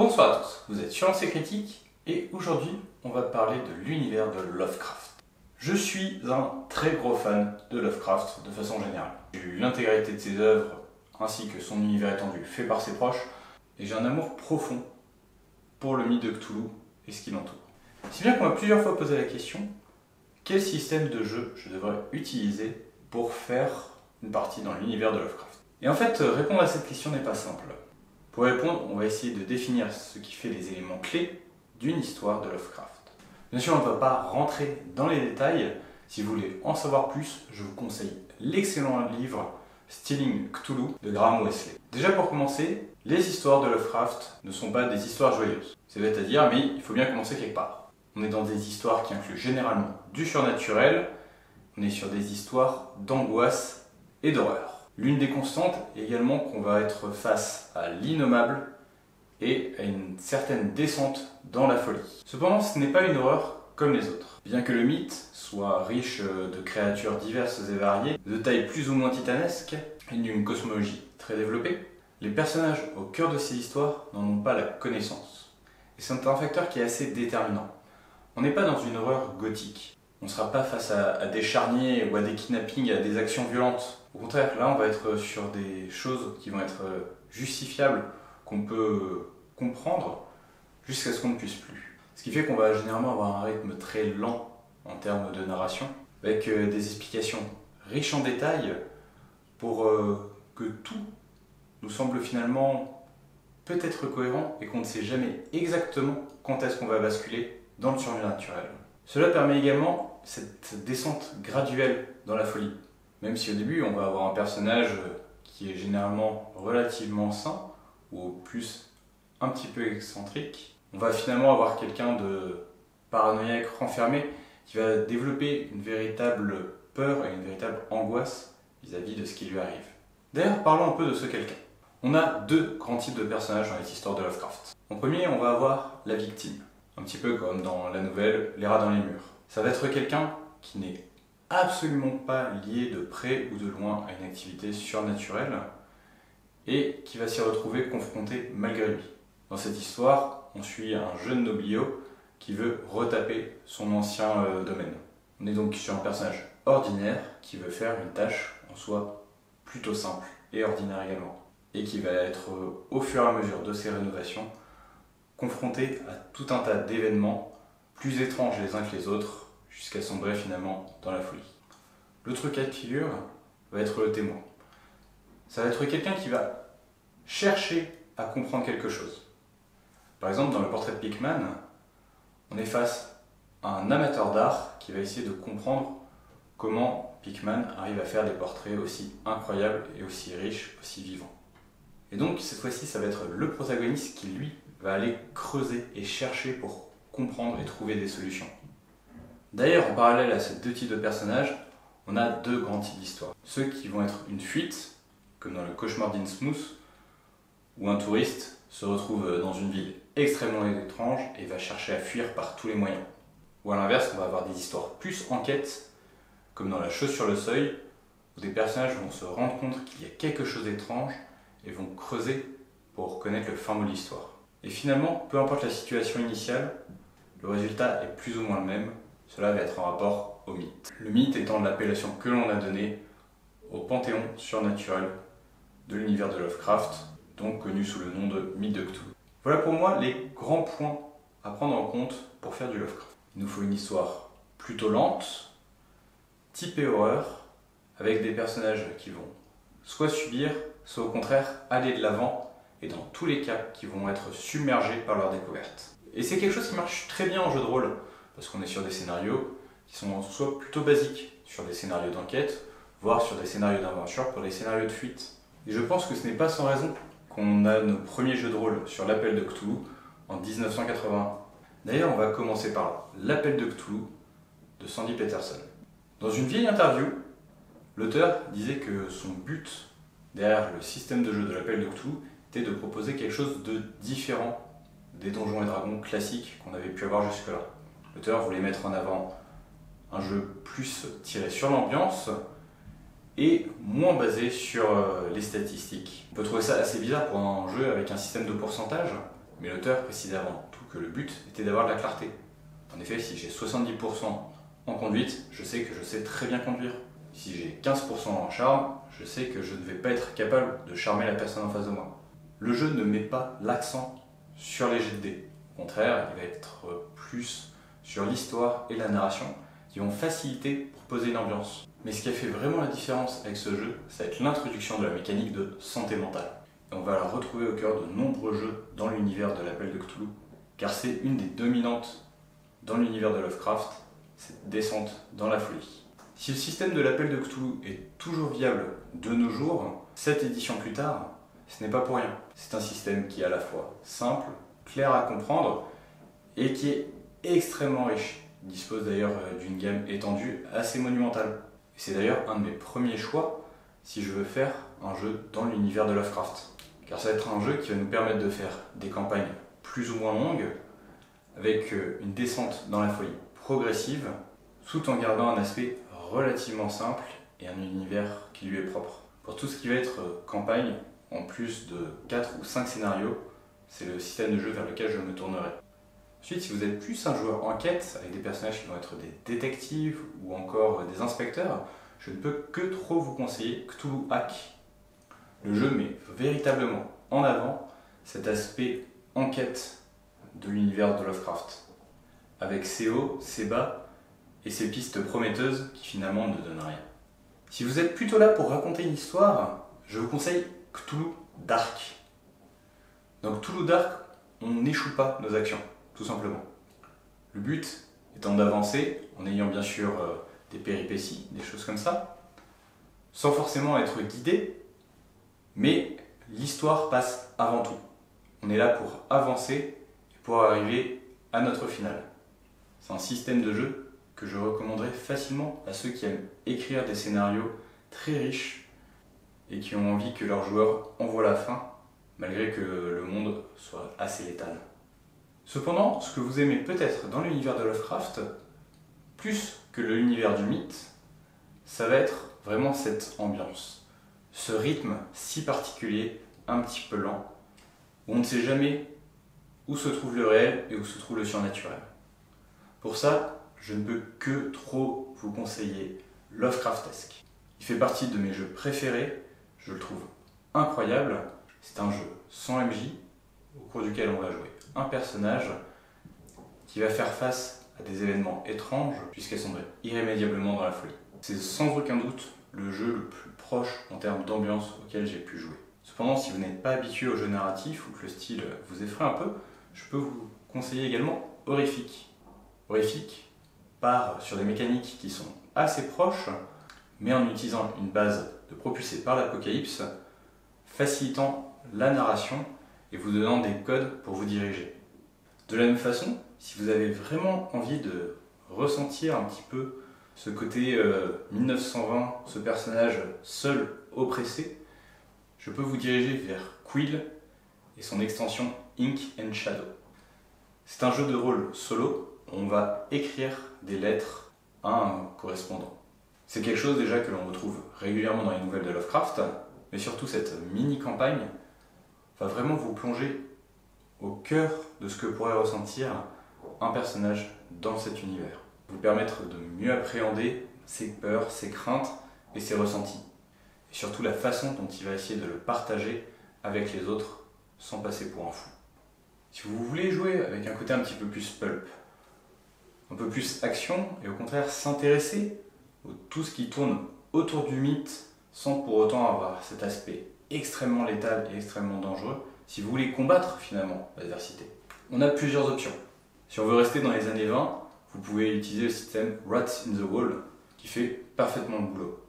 Bonsoir à tous, vous êtes sur Lancé Critique et aujourd'hui on va parler de l'univers de Lovecraft. Je suis un très gros fan de Lovecraft de façon générale. J'ai lu l'intégralité de ses œuvres ainsi que son univers étendu fait par ses proches et j'ai un amour profond pour le mythe de Cthulhu et ce qui l'entoure. Si bien qu'on m'a plusieurs fois posé la question, quel système de jeu je devrais utiliser pour faire une partie dans l'univers de Lovecraft? Et en fait, répondre à cette question n'est pas simple. Pour répondre, on va essayer de définir ce qui fait les éléments clés d'une histoire de Lovecraft. Bien sûr, on ne va pas rentrer dans les détails. Si vous voulez en savoir plus, je vous conseille l'excellent livre Stealing Cthulhu de Graham Wesley. Déjà pour commencer, les histoires de Lovecraft ne sont pas des histoires joyeuses. C'est bête à dire, mais il faut bien commencer quelque part. On est dans des histoires qui incluent généralement du surnaturel, on est sur des histoires d'angoisse et d'horreur. L'une des constantes est également qu'on va être face à l'innommable et à une certaine descente dans la folie. Cependant, ce n'est pas une horreur comme les autres. Bien que le mythe soit riche de créatures diverses et variées, de taille plus ou moins titanesque et d'une cosmologie très développée, les personnages au cœur de ces histoires n'en ont pas la connaissance. Et c'est un facteur qui est assez déterminant. On n'est pas dans une horreur gothique. On ne sera pas face à des charniers ou à des kidnappings, à des actions violentes. Au contraire, là, on va être sur des choses qui vont être justifiables, qu'on peut comprendre, jusqu'à ce qu'on ne puisse plus. Ce qui fait qu'on va généralement avoir un rythme très lent en termes de narration, avec des explications riches en détails pour que tout nous semble finalement peut-être cohérent et qu'on ne sait jamais exactement quand est-ce qu'on va basculer dans le surnaturel. Cela permet également cette descente graduelle dans la folie. Même si au début on va avoir un personnage qui est généralement relativement sain, ou au plus un petit peu excentrique, on va finalement avoir quelqu'un de paranoïaque renfermé qui va développer une véritable peur et une véritable angoisse vis-à-vis de ce qui lui arrive. D'ailleurs, parlons un peu de ce quelqu'un. On a deux grands types de personnages dans les histoires de Lovecraft. En premier, on va avoir la victime. Un petit peu comme dans la nouvelle Les rats dans les murs. Ça va être quelqu'un qui n'est absolument pas lié de près ou de loin à une activité surnaturelle et qui va s'y retrouver confronté malgré lui. Dans cette histoire, on suit un jeune noblio qui veut retaper son ancien domaine. On est donc sur un personnage ordinaire qui veut faire une tâche en soi plutôt simple et ordinaire également, et qui va être au fur et à mesure de ses rénovations confronté à tout un tas d'événements plus étranges les uns que les autres, jusqu'à sombrer finalement dans la folie. L'autre cas de figure va être le témoin. Ça va être quelqu'un qui va chercher à comprendre quelque chose. Par exemple, dans le portrait de Pickman, on est face à un amateur d'art qui va essayer de comprendre comment Pickman arrive à faire des portraits aussi incroyables et aussi riches, aussi vivants. Et donc, cette fois-ci, ça va être le protagoniste qui, lui, va aller creuser et chercher pour comprendre et trouver des solutions. D'ailleurs, en parallèle à ces deux types de personnages, on a deux grands types d'histoires. Ceux qui vont être une fuite, comme dans le Cauchemar d'Innsmouth, où un touriste se retrouve dans une ville extrêmement étrange et va chercher à fuir par tous les moyens. Ou à l'inverse, on va avoir des histoires plus enquête, comme dans La chose sur le seuil, où des personnages vont se rendre compte qu'il y a quelque chose d'étrange et vont creuser pour connaître le fin mot de l'histoire. Et finalement, peu importe la situation initiale, le résultat est plus ou moins le même, cela va être en rapport au mythe. Le mythe étant l'appellation que l'on a donnée au panthéon surnaturel de l'univers de Lovecraft, donc connu sous le nom de mythe de Cthulhu. Voilà pour moi les grands points à prendre en compte pour faire du Lovecraft. Il nous faut une histoire plutôt lente, typée horreur, avec des personnages qui vont soit subir, soit au contraire aller de l'avant, et dans tous les cas qui vont être submergés par leur découverte. Et c'est quelque chose qui marche très bien en jeu de rôle, parce qu'on est sur des scénarios qui sont soit plutôt basiques, sur des scénarios d'enquête, voire sur des scénarios d'aventure pour des scénarios de fuite. Et je pense que ce n'est pas sans raison qu'on a nos premiers jeux de rôle sur l'Appel de Cthulhu en 1981. D'ailleurs, on va commencer par l'Appel de Cthulhu de Sandy Peterson. Dans une vieille interview, l'auteur disait que son but derrière le système de jeu de l'Appel de Cthulhu était de proposer quelque chose de différent des Donjons et Dragons classiques qu'on avait pu avoir jusque-là. L'auteur voulait mettre en avant un jeu plus tiré sur l'ambiance et moins basé sur les statistiques. On peut trouver ça assez bizarre pour un jeu avec un système de pourcentage, Mais l'auteur précisait avant tout que le but était d'avoir de la clarté. En effet, si j'ai 70% en conduite, je sais que je sais très bien conduire. Si j'ai 15% en charme, je sais que je ne vais pas être capable de charmer la personne en face de moi. Le jeu ne met pas l'accent sur les jets de dés. Au contraire, il va être plus sur l'histoire et la narration qui vont faciliter pour poser une ambiance. Mais ce qui a fait vraiment la différence avec ce jeu, ça va être l'introduction de la mécanique de santé mentale. Et on va la retrouver au cœur de nombreux jeux dans l'univers de l'Appel de Cthulhu, car c'est une des dominantes dans l'univers de Lovecraft, cette descente dans la folie. Si le système de l'Appel de Cthulhu est toujours viable de nos jours, 7 éditions plus tard, ce n'est pas pour rien. C'est un système qui est à la fois simple, clair à comprendre et qui est extrêmement riche. Il dispose d'ailleurs d'une gamme étendue assez monumentale. C'est d'ailleurs un de mes premiers choix si je veux faire un jeu dans l'univers de Lovecraft. Car ça va être un jeu qui va nous permettre de faire des campagnes plus ou moins longues, avec une descente dans la folie progressive, tout en gardant un aspect relativement simple et un univers qui lui est propre. Pour tout ce qui va être campagne, en plus de 4 ou 5 scénarios, c'est le système de jeu vers lequel je me tournerai. Ensuite, si vous êtes plus un joueur enquête, avec des personnages qui vont être des détectives ou encore des inspecteurs, je ne peux que trop vous conseiller Cthulhu Hack. Le jeu met véritablement en avant cet aspect enquête de l'univers de Lovecraft, avec ses hauts, ses bas et ses pistes prometteuses qui finalement ne donnent rien. Si vous êtes plutôt là pour raconter une histoire, je vous conseille Cthulhu Dark. Dans Cthulhu Dark, on n'échoue pas nos actions, tout simplement. Le but étant d'avancer, en ayant bien sûr des péripéties, des choses comme ça, sans forcément être guidé, mais l'histoire passe avant tout. On est là pour avancer et pour arriver à notre finale. C'est un système de jeu que je recommanderais facilement à ceux qui aiment écrire des scénarios très riches et qui ont envie que leurs joueurs en voient la fin, malgré que le monde soit assez létal. Cependant, ce que vous aimez peut-être dans l'univers de Lovecraft, plus que l'univers du mythe, ça va être vraiment cette ambiance, ce rythme si particulier, un petit peu lent, où on ne sait jamais où se trouve le réel et où se trouve le surnaturel. Pour ça, je ne peux que trop vous conseiller Lovecraftesque. Il fait partie de mes jeux préférés, je le trouve incroyable. C'est un jeu sans MJ, au cours duquel on va jouer un personnage qui va faire face à des événements étranges, puisqu'elles sont irrémédiablement dans la folie. C'est sans aucun doute le jeu le plus proche en termes d'ambiance auquel j'ai pu jouer. Cependant, si vous n'êtes pas habitué au jeu narratif ou que le style vous effraie un peu, je peux vous conseiller également Horrific. Horrific part sur des mécaniques qui sont assez proches, mais en utilisant une base de propulsée par l'apocalypse, facilitant la narration et vous donnant des codes pour vous diriger. De la même façon, si vous avez vraiment envie de ressentir un petit peu ce côté 1920, ce personnage seul, oppressé, je peux vous diriger vers Quill et son extension Ink and Shadow. C'est un jeu de rôle solo où on va écrire des lettres à un correspondant. C'est quelque chose déjà que l'on retrouve régulièrement dans les nouvelles de Lovecraft, mais surtout cette mini-campagne va vraiment vous plonger au cœur de ce que pourrait ressentir un personnage dans cet univers. Vous permettre de mieux appréhender ses peurs, ses craintes et ses ressentis. Et surtout la façon dont il va essayer de le partager avec les autres sans passer pour un fou. Si vous voulez jouer avec un côté un petit peu plus pulp, un peu plus action et au contraire s'intéresser à tout ce qui tourne autour du mythe sans pour autant avoir cet aspect extrêmement létal et extrêmement dangereux, si vous voulez combattre finalement l'adversité, on a plusieurs options. Si on veut rester dans les années 20, vous pouvez utiliser le système Rats in the Wall qui fait parfaitement le boulot.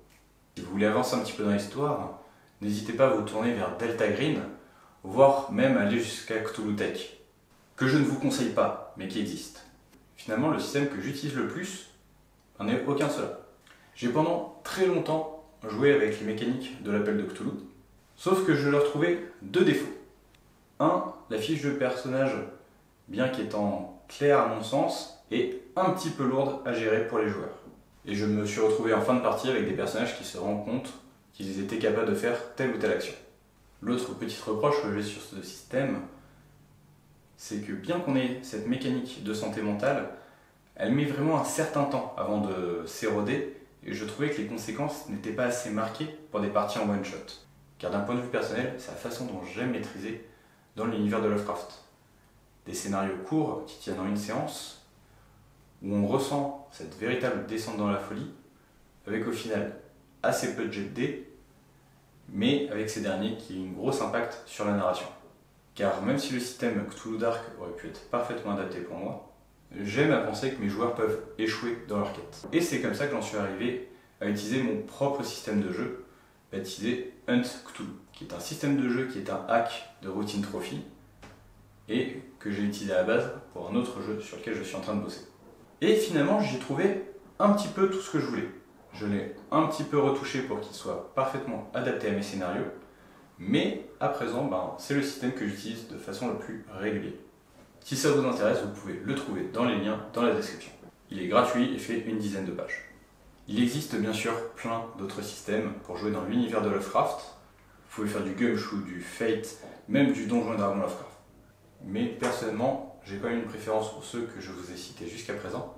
Si vous voulez avancer un petit peu dans l'histoire, n'hésitez pas à vous tourner vers Delta Green, voire même aller jusqu'à Cthulhu Tech, que je ne vous conseille pas, mais qui existe. Finalement, le système que j'utilise le plus n'en est aucun seul. J'ai pendant très longtemps joué avec les mécaniques de l'Appel de Cthulhu, sauf que je leur trouvais deux défauts. Un, la fiche de personnage, bien qu'étant claire à mon sens, est un petit peu lourde à gérer pour les joueurs. Et je me suis retrouvé en fin de partie avec des personnages qui se rendent compte qu'ils étaient capables de faire telle ou telle action. L'autre petite reproche que j'ai sur ce système, c'est que bien qu'on ait cette mécanique de santé mentale, elle met vraiment un certain temps avant de s'éroder, et je trouvais que les conséquences n'étaient pas assez marquées pour des parties en one-shot. Car d'un point de vue personnel, c'est la façon dont j'aime maîtriser dans l'univers de Lovecraft. Des scénarios courts qui tiennent en une séance, où on ressent cette véritable descente dans la folie, avec au final assez peu de jet de dés, mais avec ces derniers qui ont un gros impact sur la narration. Car même si le système Cthulhu Dark aurait pu être parfaitement adapté pour moi, j'aime à penser que mes joueurs peuvent échouer dans leur quête. Et c'est comme ça que j'en suis arrivé à utiliser mon propre système de jeu, baptisé Hunt Cthulhu, qui est un système de jeu qui est un hack de Routine Trophy, et que j'ai utilisé à la base pour un autre jeu sur lequel je suis en train de bosser. Et finalement, j'ai trouvé un petit peu tout ce que je voulais. Je l'ai un petit peu retouché pour qu'il soit parfaitement adapté à mes scénarios, mais à présent, c'est le système que j'utilise de façon la plus régulière. Si ça vous intéresse, vous pouvez le trouver dans les liens dans la description. Il est gratuit et fait une dizaine de pages. Il existe bien sûr plein d'autres systèmes pour jouer dans l'univers de Lovecraft. Vous pouvez faire du Gumshoe, du Fate, même du Donjon et Dragon Lovecraft. Mais personnellement, j'ai quand même une préférence pour ceux que je vous ai cités jusqu'à présent.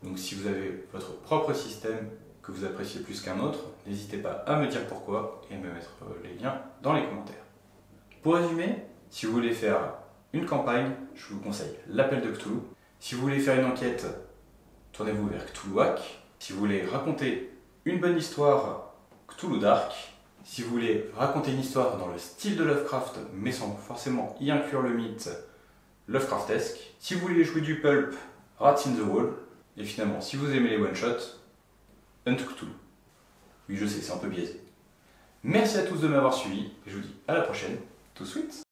Donc si vous avez votre propre système que vous appréciez plus qu'un autre, n'hésitez pas à me dire pourquoi et à me mettre les liens dans les commentaires. Pour résumer, si vous voulez faire une campagne, je vous conseille l'Appel de Cthulhu. Si vous voulez faire une enquête, tournez-vous vers Cthulhuac. Si vous voulez raconter une bonne histoire, Cthulhu Dark. Si vous voulez raconter une histoire dans le style de Lovecraft, mais sans forcément y inclure le mythe, Lovecraftesque. Si vous voulez jouer du pulp, Rats in the Wall. Et finalement, si vous aimez les one-shots, Hunt Cthulhu. Oui, je sais, c'est un peu biaisé. Merci à tous de m'avoir suivi, et je vous dis à la prochaine. Tout de suite.